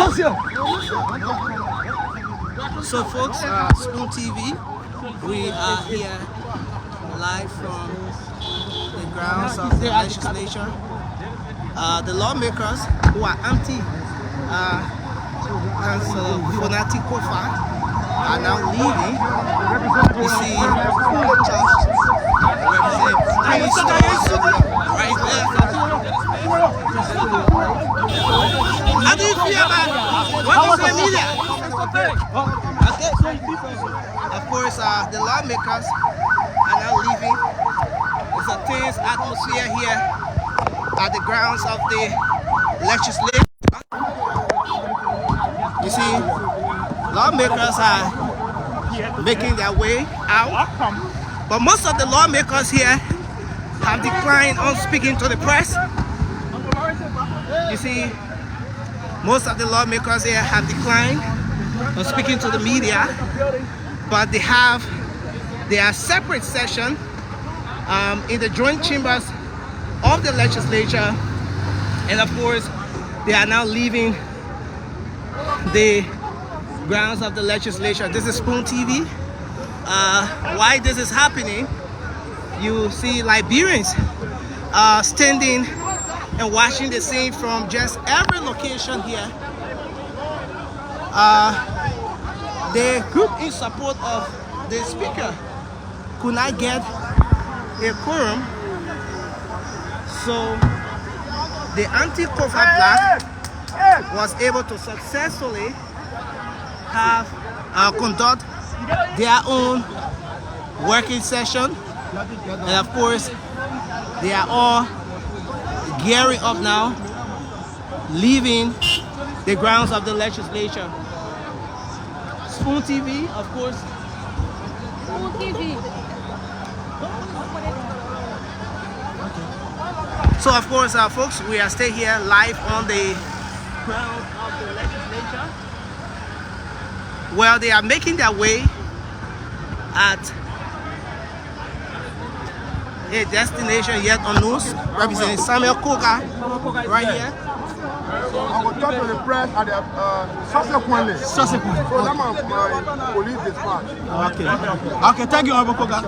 So folks, Spoon TV, we are here live from the grounds of the legislature. The lawmakers who are anti Councillor Fonati Kofa are now leaving. You see three stores right there. How do you feel about what is the media? Okay. Of course, the lawmakers are now leaving. It's a tense atmosphere here at the grounds of the legislature. You see, lawmakers are making their way out, but most of the lawmakers here have declined on speaking to the press. You see, most of the lawmakers here have declined on speaking to the media, but they have their separate session in the joint chambers of the legislature, and of course, they are now leaving the grounds of the legislature. This is Spoon TV. Why this is happening, you see Liberians standing and watching the scene from just every location here. The group in support of the speaker could not get a quorum, so the anti-Kofa Black was able to successfully have conduct their own working session, and of course they are all gearing up now, leaving the grounds of the legislature. Spoon TV, of course. Spoon TV. So of course, folks, we are staying here live on the grounds of the legislature. Well, they are making their way at a destination yet unknown, representing Samuel Koga right here. I will talk to the press at the subsequently. So that my police dispatch. Okay, thank you, Honorable Koga.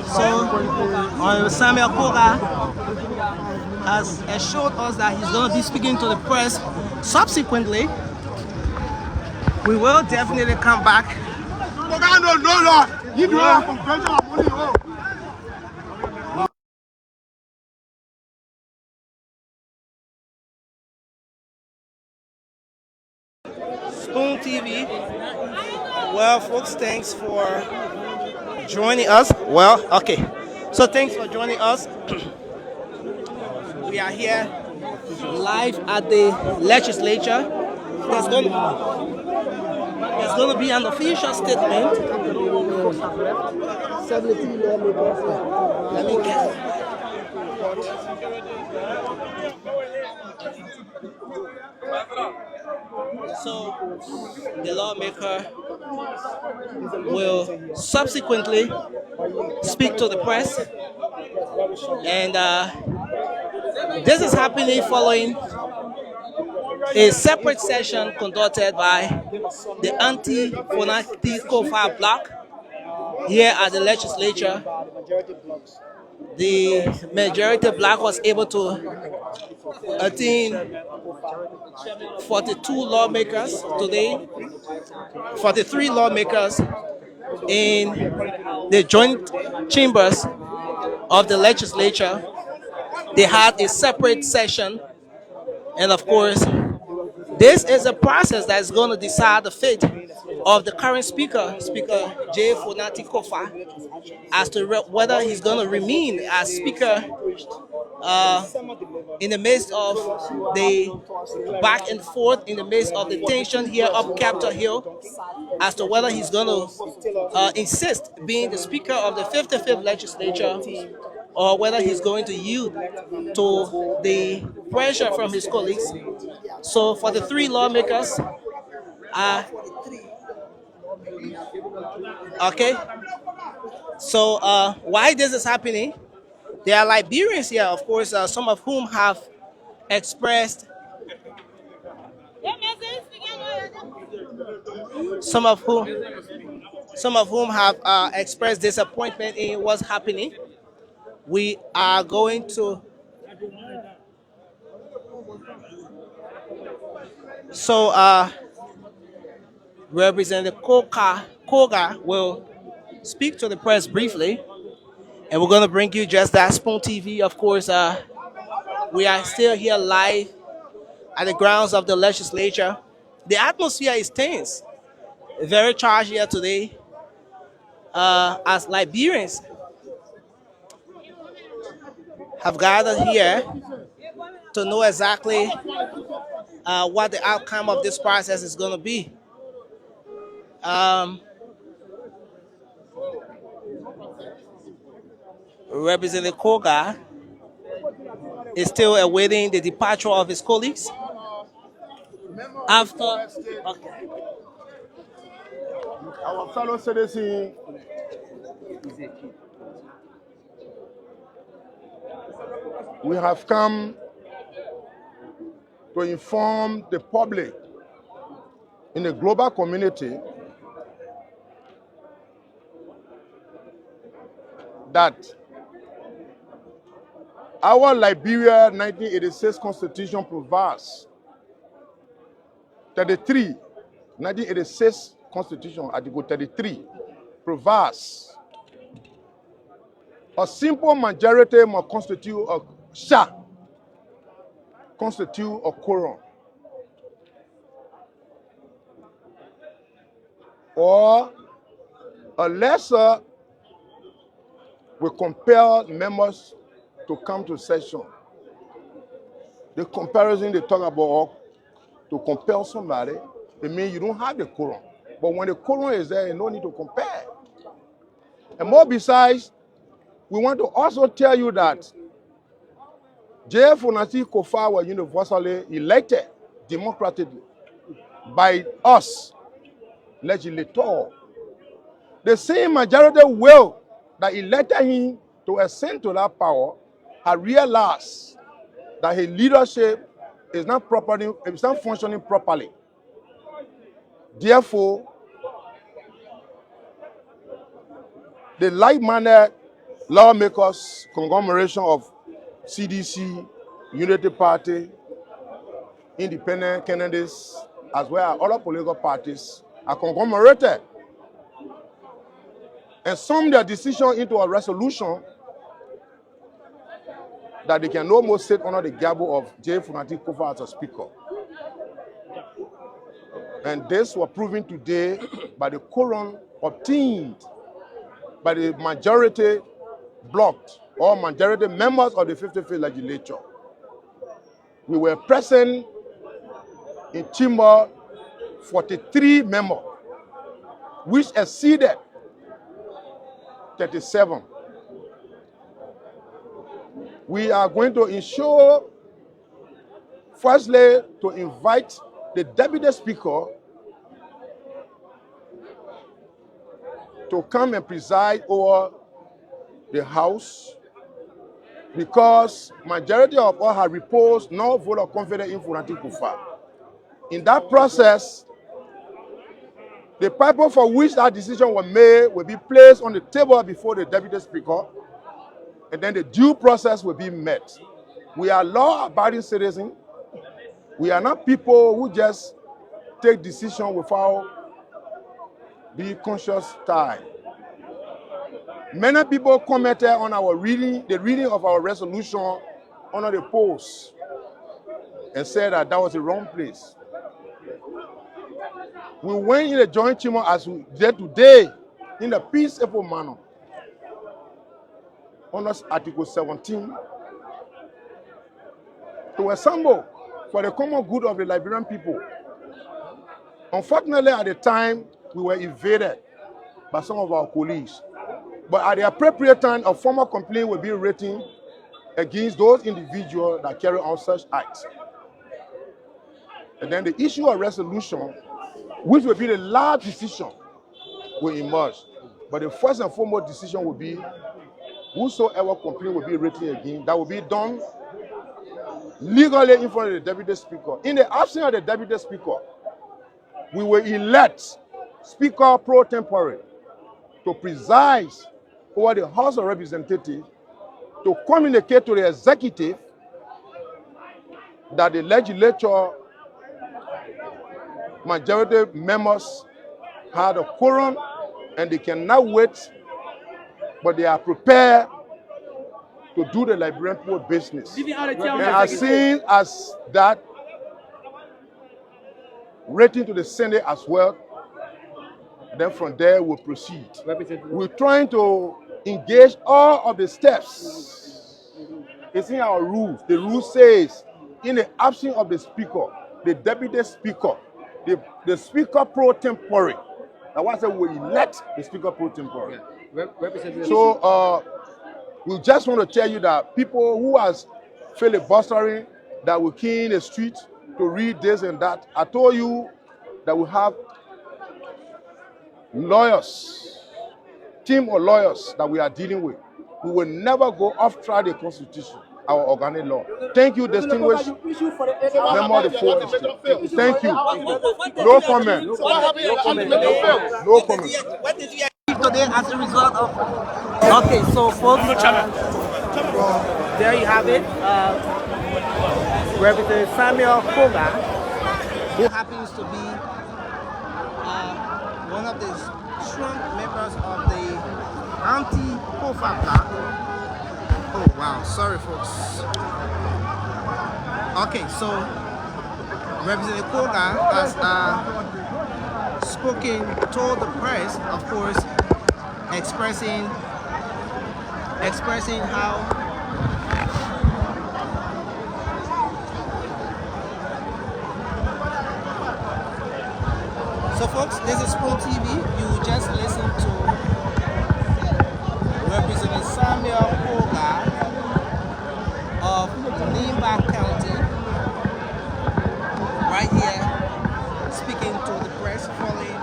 So, Samuel Koga has assured us that he's going to be speaking to the press subsequently. We will definitely come back. Koga, no, you do have comprehension of money. Spoon TV. Well, folks, thanks for joining us. Well, okay. So thanks for joining us. We are here live at the legislature. There's going to be an official statement. Let me get it. So the lawmaker will subsequently speak to the press, and this is happening following a separate session conducted by the anti-Fonati Kofa Bloc here at the legislature. The majority bloc was able to attain 42 lawmakers today, 43 lawmakers in the joint chambers of the legislature. They had a separate session, and of course, this is a process that is going to decide the fate of the current speaker, Speaker J. Fonati Kofa, as to whether he's going to remain as speaker in the midst of the back and forth, in the midst of the tension here up Capitol Hill, as to whether he's going to insist being the speaker of the 55th legislature, or whether he's going to yield to the pressure from his colleagues. So for the three lawmakers, okay, so why this is happening, there are Liberians here, of course, some of whom have expressed some of whom have expressed disappointment in what's happening. We are going to. So, Representative Koga will speak to the press briefly, and we're going to bring you just that Spoon TV. Of course, we are still here live at the grounds of the legislature. The atmosphere is tense, very charged here today, as Liberians have gathered here to know exactly what the outcome of this process is going to be. Representative Koga is still awaiting the departure of his colleagues. After our fellow citizens, we have come to inform the public in the global community that our Liberia 1986 Constitution provides 1986 Constitution, Article 33, provides a simple majority must constitute a quorum, or a lesser will compel members to come to session. The comparison they talk about to compel somebody, it means you don't have the quorum. But when the quorum is there, you no need to compare. And more besides, we want to also tell you that J. Funasi Kofa was universally elected democratically by us, legislator. The same majority will that elected him to ascend to that power had realized that his leadership is not functioning properly. Therefore, the like-minded lawmakers conglomeration of CDC, Unity Party, independent candidates, as well as other political parties are conglomerated and sum their decision into a resolution that they can no more sit under the gabble of J. Funati Kofa as a speaker. And this was proven today by the quorum obtained by the majority blocked or majority members of the 55th legislature. We were present in chamber 43 members, which exceeded 37. We are going to ensure, firstly, to invite the deputy speaker to come and preside over the House, because majority of us have reposed no vote of confidence in Funati Kofa. In that process, the paper for which that decision was made will be placed on the table before the deputy speaker, and then the due process will be met. We are law-abiding citizens. We are not people who just take decisions without being conscious time. Many people commented on our the reading of our resolution under the post and said that that was the wrong place. We went in the joint chamber as we did today in a peaceful manner under Article 17 to assemble for the common good of the Liberian people. Unfortunately, at the time, we were invaded by some of our colleagues. But at the appropriate time, a formal complaint will be written against those individuals that carry out such acts. And then the issue of resolution, which will be the last decision, will emerge. But the first and foremost decision will be whosoever complaint will be written again, that will be done legally in front of the deputy speaker. In the absence of the deputy speaker, we will elect Speaker pro tempore to preside over the House of Representatives to communicate to the executive that the legislature majority members had a quorum and they cannot wait, but they are prepared to do the Liberian people business. And as soon as that rating to the Senate as well, then from there we'll proceed. We're trying to engage all of the steps. It's in our rules. The rule says, in the absence of the speaker, the deputy speaker, the speaker pro tempore. Now, what I said, we elect the speaker pro tempore. So, we just want to tell you that people who has filibustering, that will key in the street to read this and that, I told you that we have lawyers, team of lawyers that we are dealing with. We will never go off try the Constitution, our organic law. Thank you, distinguished member of the floor. Thank you. No comment. No comment. No comment. What did you achieve today as a result of? Okay, so folks, there you have it. Representative Samuel Koga, who happens to be one of the strong members of the anti-POFA bloc. Oh wow, sorry folks. Okay, so Representative Koga has told the press, of course, expressing how so folks, this is Pro TV. You just listen to Representative Samuel Koga of Nimba County right here speaking to the press following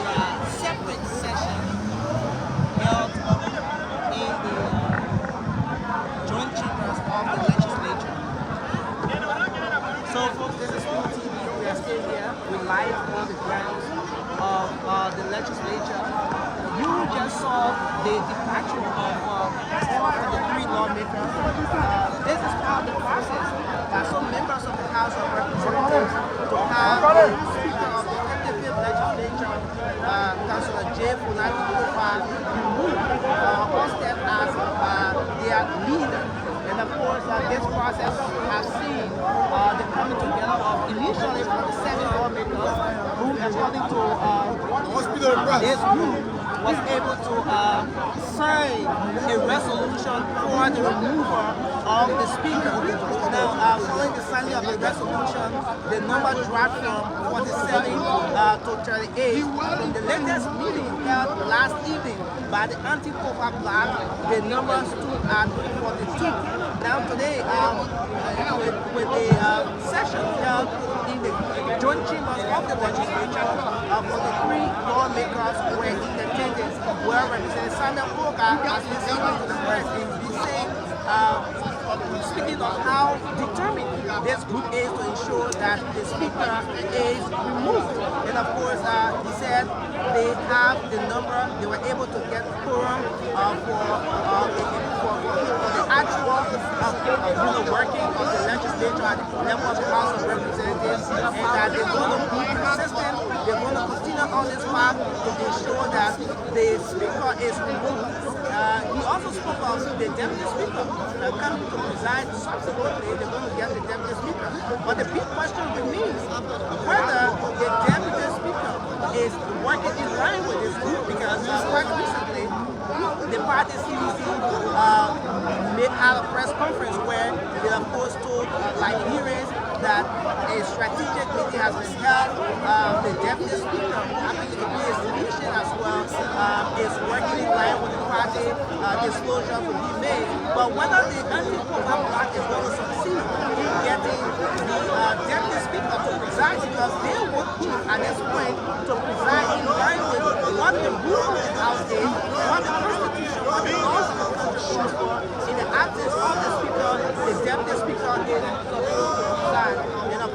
a separate session held in the joint chambers of the legislature. So folks, this is Pro TV. We are still here. We're live on the grounds of the legislature. You just saw the departure of all of the three lawmakers. This is part of the process. Some members of the House of Representatives to have the Speaker of the 55th Legislature, Councilor J. Funaki Kofa, removed hosted as their leader. And of course, this process has seen the coming together of initially from the 7 lawmakers who, according to this group, was able to sign a resolution for the removal of the speaker. Now, following the signing of the resolution, the number dropped from 47 to 38. In the latest meeting held last evening by the anti-POFA bloc, the number stood at 42. Now today, with the session held in the joint chambers of the legislature, for the three lawmakers were in attendance, where Representative Samuel Koga has been speaking to the press in saying, speaking of how determined this group is to ensure that the speaker is removed. And of course, he said they have the number, they were able to get quorum for the actual working of the legislature at the level of the House of Representatives, and that they're going to be consistent, they're going to continue on this path to ensure that the speaker is removed. He also spoke of the deputy speaker coming to preside subsequently. They're going to get the deputy speaker. But the big question remains whether the deputy speaker is working in line with this group, because quite recently the party CDC had a press conference where they of course told Liberians that a strategic meeting has been held. The deputy speaker, who happens to be a Tunisian as well, is working in line with the party. Disclosure will be made. But whether the anti-POFA bloc is going to succeed in getting the deputy speaker to preside, because they want to, at this point, to preside in line with what the rule of the House is, what the Constitution, what the laws of the country calls for. In the absence of the speaker, the deputy speaker is supposed to preside. And of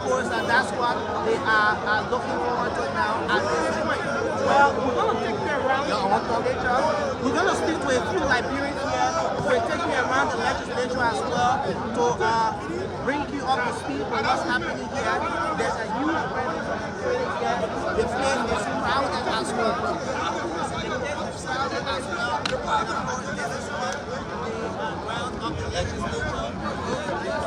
a few Liberians here. We're taking you around the legislature as well to bring you up to speed on what's happening here. There's a huge presence of security here. The place is crowded as well. The place is crowded as well. And of course, this is what the ground of the legislature is.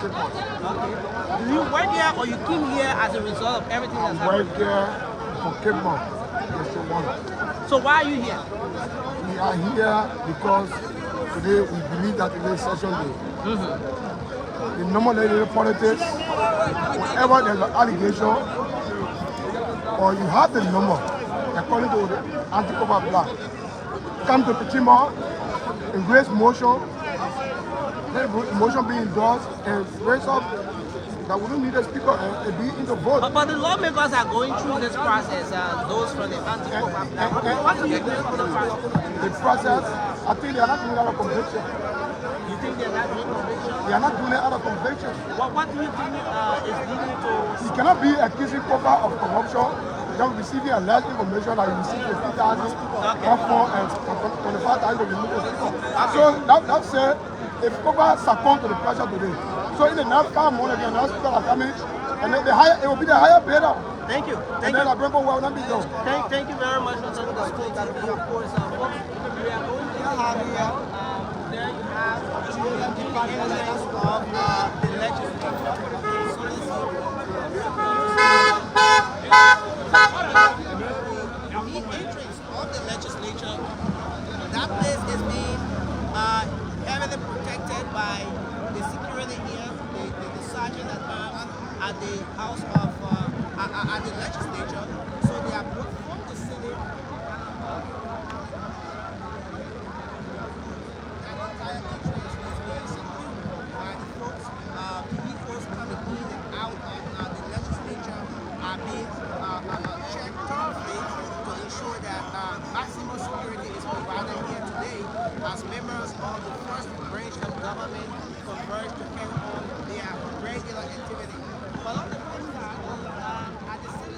Do you work here or you came here as a result of everything that's happening? I work here for Cape Town. So why are you here? We are here because today we believe that it is session day. The normal day politics, whenever there's an allegation or you have the number according to the anti-cover black, come to the chamber, embrace motion, let the motion be endorsed and raise up that we don't need a speaker and be in the vote. But the lawmakers are going through this process, those from the anti-cover black. What do you think for the process? The process, I think they are not doing it out of conviction. You think they're not doing conviction? They are not doing it out of conviction. What do you think is leading to... You cannot be accusing cover of corruption, just receiving alleged information that you received 50,000, and 25,000 to remove the speaker. So that's it. If cover succumb to the pressure today. So in the next time, again, now speaker are coming, and then it will be the higher bidder. Thank you. And then I bring will not be done. Thank you very much for telling the school that we, of course, folks, we are going to have here. There you have the entrance of the legislature. The entrance of the legislature, that place is being heavily protected by the security here, the sergeant at the house of at the legislature. So they are both from the city. That entire entrance is being secured by the folks. Vehicles coming in and out of the legislature are being checked thoroughly to ensure that maximum security is provided here today as members of the first branch of government converge to carry on their regular activity. But on the flip side, at the city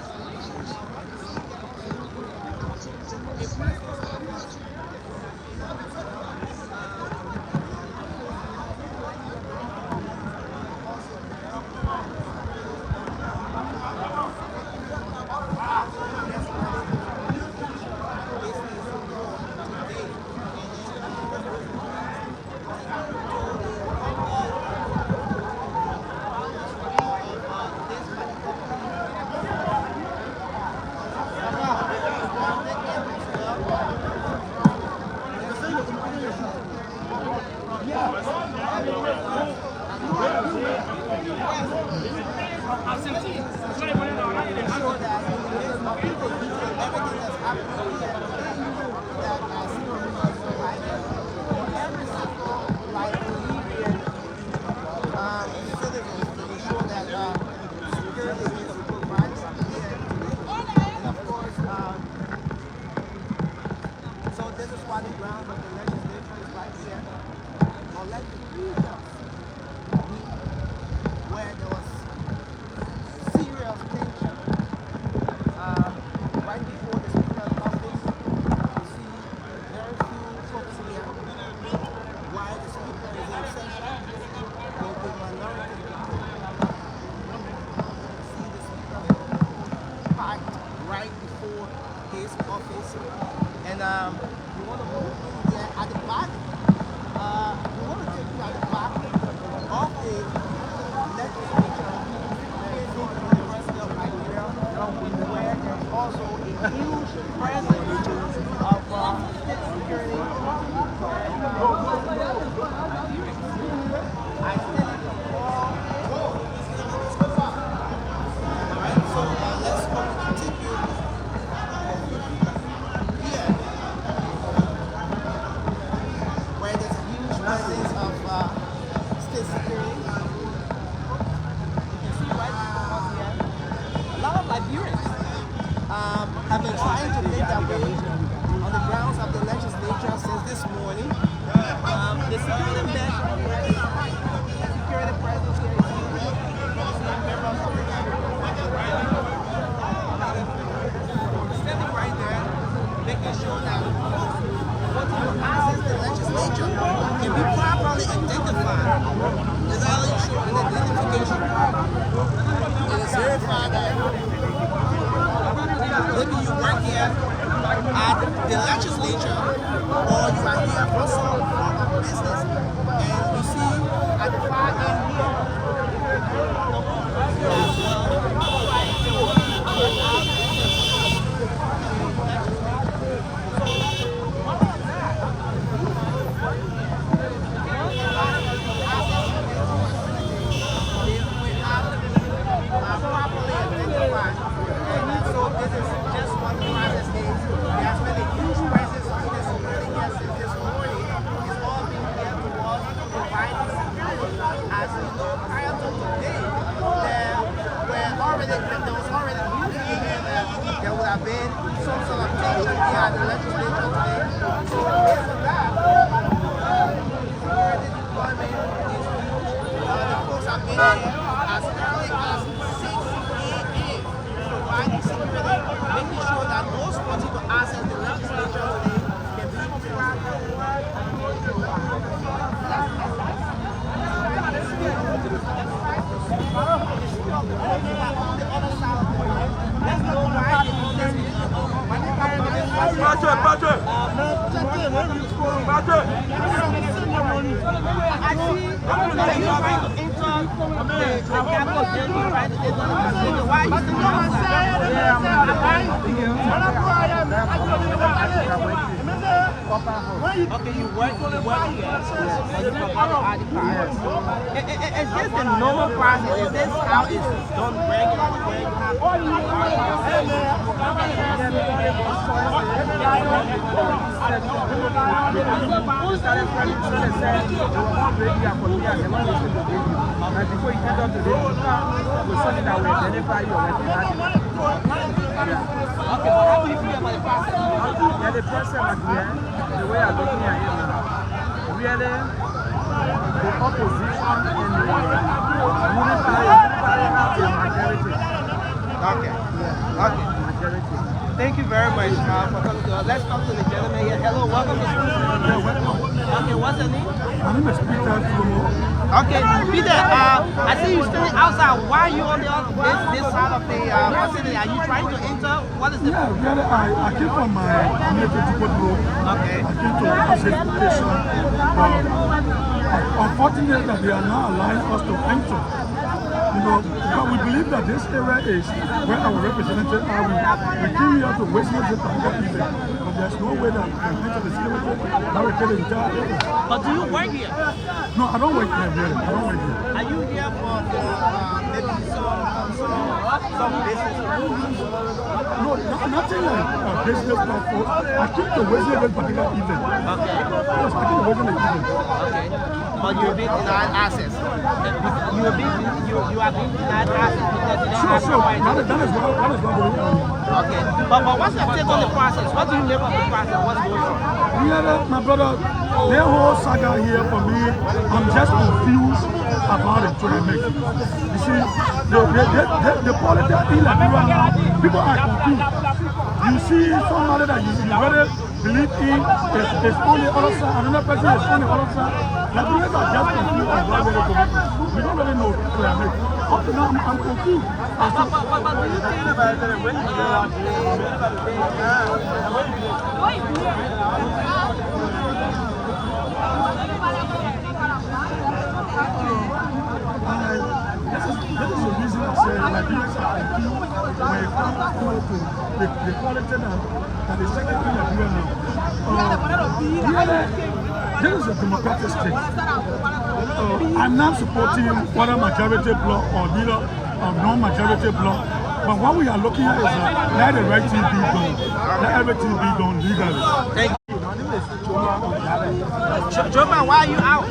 and we want to move here at the back. We want to take you at the back of the legislature facing the University of Nigeria, where there's also a huge presence of state security. I stand in the wall. Alright, so let's continue. Where there's a huge presence of state security. You can see right before us here, a lot of Liberians have been trying to make their way on the grounds of the legislature since this morning. The security presence here is business. And you see at the far end here, there would have been some sort of change here at the legislature today. So based on that, security deployment is huge. The folks have been here as early as 6 a.m. providing security, making sure that those wanting to access the legislature today can be Okay, you work here. Is this the normal process? Is this how it's done regularly? And before you end up to the with something that will identify you or Okay, but how do you feel about the process? Yeah, the process at the end, the way I'm looking at it now, really, the opposition and the unifying have the majority. Okay. Yeah. Okay. Majority. Thank you very much for coming to us. Let's talk to the gentleman here. Hello, welcome to school. Okay, what's your name? My name is Peter Flomo. Okay, Peter, I see you standing outside. Why are you on this side of the facility? Are you trying to enter? What is the... Yeah, really, I came from my military road. Okay. I came to justification. Unfortunately, that they are not allowing us to enter. You know, but we believe that this area is where our representatives are. We came here to witness the Tanga event, but there's no way that we can enter the security that we get the entire area. But do you work here? No, I don't work here, really. I don't work here. Are you here for maybe some business? No, nothing like business purpose. I came to witness this particular event. Okay. Yes, I came to witness the event. Okay. But you're being denied access. You are being denied access because you don't have Sure. right. That is what going on. Okay. But what's your take on the process? What do you make of the process? What's going on? Yeah, my brother, their whole saga here for me, I'm just confused about it to make. You see, the politics in Liberia now, people are confused. You see somebody that you really believe in is on the other side, another person is on the other side. Liberians are just confused and don't really go. We don't really know what to make. Up to now, I'm confused. But do you think about it when you go out This is the reason I say Liberians are confused when it comes to the quality that is second in Nigeria now. This is a democratic state. I'm not supporting whether majority bloc or neither non-majority bloc. But what we are looking at is let the right thing be done. Let everything be done legally. Thank you. My name is Joma. Joma, why are you out?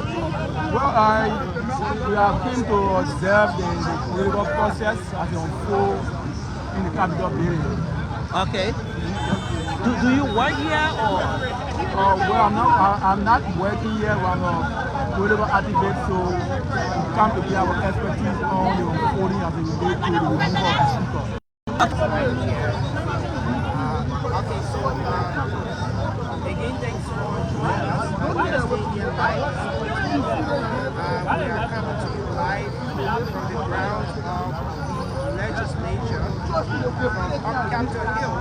Well, we have came to observe the political process as it unfolds in the capital building. Okay. Do you work here or? Well, I'm not working here. I'm a political activist, so we come to give our expertise on the unfolding as it relates to the removal of the speaker. Okay, so again, thanks for joining us. We are staying here live. We are coming to you live from the grounds of the legislature from up Capitol Hill.